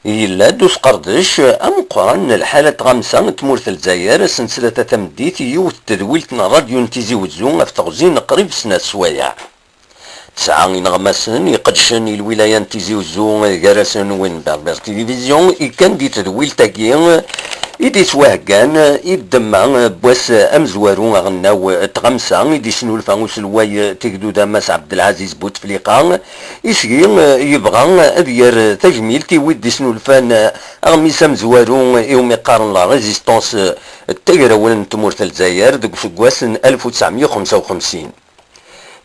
إلا دوس قردش أمقرن الحالة غمسة تمورث الجزائر سلسلة تمديت يوث تدويلتنا راديو نتيزي وزون في تغزين قريب سنة سوايع تسعة نغمسن يقدشن الولاية نتيزي وزون جرسن وين بربر تلفزيون كان دي تدويل تاكين إدي سواهقان يدمع بواس أمزوارو غناو تغمسا إدي شنو الفانوس الواي تقدو داماس عبد العزيز بوتفليقا إسكي يبغى أدير تجميل تيويد شنو الفان أغميس أمزوارو يوم يقارن لا ريزيستونس التقراون تمورت الجزائر دق فقواس 1955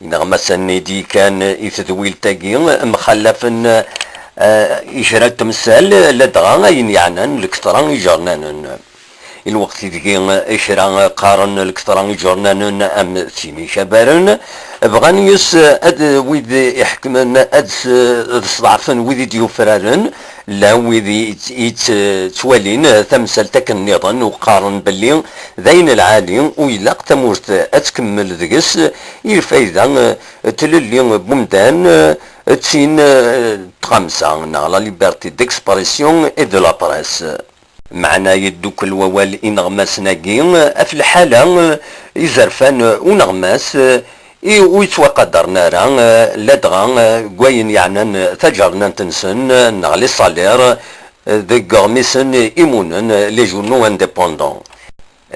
نغمسا دي كان يتدويل تاقي مخلفا إشارة تمثال لدغا يعنان الكثران يجرنان الوقت دقي إشارة قارن الكثران يجرنان أم ثيمي شبارن بغان يس أد ويد يحكمن أد صضعفن ويد ديوفرارن لا ويد يتوالين تمثال تاك النظام وقارن باللي ذين العالي ويلاق تمورت أتكمل ذقس الفايدة تللي بمدان تسين تغمسا لا ليبرتي ديكسبرسيون اي دو لا بريس معنا يدوك الووال إنغماس ناقي في الحالة يزرفان ونغماس ويتوقدر نارا لدغا قوين يعني تجرنا تنسن نغلي صالير دي غرميسن إيمونن لي جورنو انديبوندون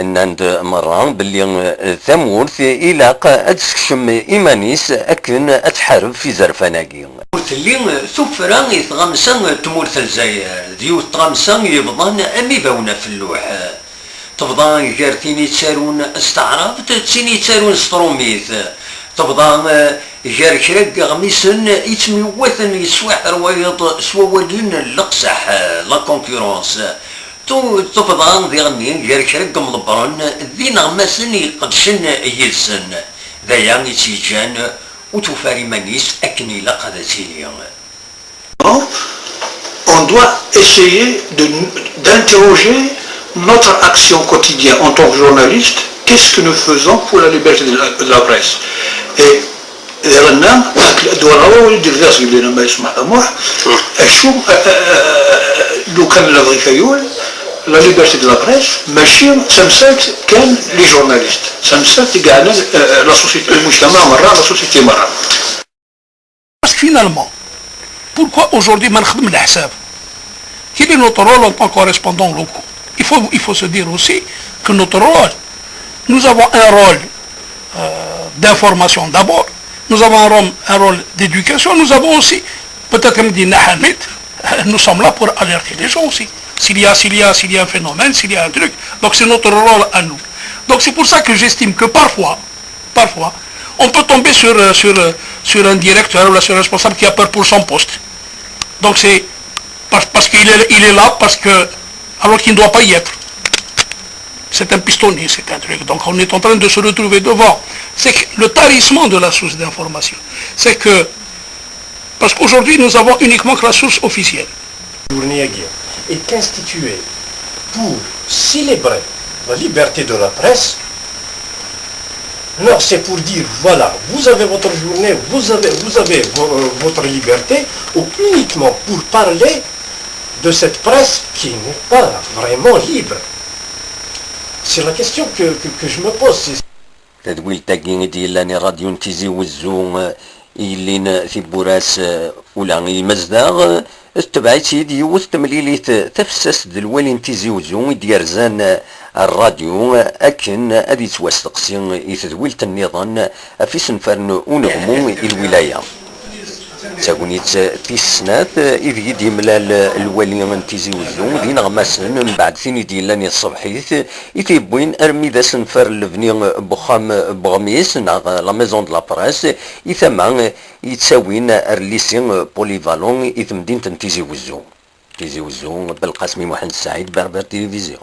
ناند مرة باللي ثمورث إلاق أتسكشم إيمانيس أكن أتحارب في زرفاناكي اللي ثفرا يتغمسا تمورث الجزائر ديو تغمسا يبضان أميباونا في اللوح تبضان جارتيني تسارون استعراف تسيني تسارون ستروميث تبضان جار كراك غميسن يتميوثن يسواح روايض سوالين اللقصح لا كونكورونس تفضان ذي غنين جاري شرق مضبرن ذي نغمسن يقدشن يلسن ذا يعني تيجان وتفاري مانيس أكني لقد تيليا. On doit essayer d'interroger notre action quotidienne en tant que journaliste. Qu'est-ce que nous faisons pour la liberté de la presse? Et رنا الدول هو يدير الناس اللي ما يسمعهموش شو لو كان لافغي كيول لا ليبرتي دو لا بريس ماشي سمسات كان لي جورناليست سمسات كاع لا سوسيتي المجتمع مرة لا سوسيتي مرة. Parce que finalement, pourquoi aujourd'hui ما نخدم الحساب؟ Quel est notre rôle en tant que correspondants locaux? Il faut se dire aussi que notre rôle, nous avons un rôle d'information d'abord. Nous avons un rôle d'éducation, nous avons aussi, peut-être comme dit Nahamid, nous sommes là pour alerter les gens aussi. S'il y a un phénomène, s'il y a un truc. Donc c'est notre rôle à nous. Donc c'est pour ça que j'estime que parfois, on peut tomber sur un directeur ou sur un responsable qui a peur pour son poste. Donc c'est parce qu'il est là, alors qu'il ne doit pas y être. C'est un pistonnier, c'est un truc. Donc on est en train de se retrouver devant. C'est que le tarissement de la source d'information. C'est que, parce qu'aujourd'hui nous avons uniquement que la source officielle. Journée est instituée pour célébrer la liberté de la presse. Non, c'est pour dire, voilà, vous avez votre journée, vous avez votre liberté, ou uniquement pour parler de cette presse qui n'est pas vraiment libre. C'est la question que je me pose. تدويل تاكين ديال راديو نتيزي وزو إلين في بوراس ولا المزداغ تبعي سيدي وستمليليت تفسس دلوالي نتيزي وزو ديارزان الراديو أكن أدي توستقسي يتدويلت النظام في سنفرن ونغمو الولاية تاكونيت تيسنات إذ يدي ملال الوالي نتيزي وزو دي نغماسن من بعد ثاني ديالاني الصبحيت يتيبوين أرمي ذا سنفر الفني بخام بغميس لا ميزون دو لا براس يثمع يتساوين الرليسي بوليفالون يثمدين تنتيزي وزو بالقاسمي محمد السعيد بربر تلفزيون.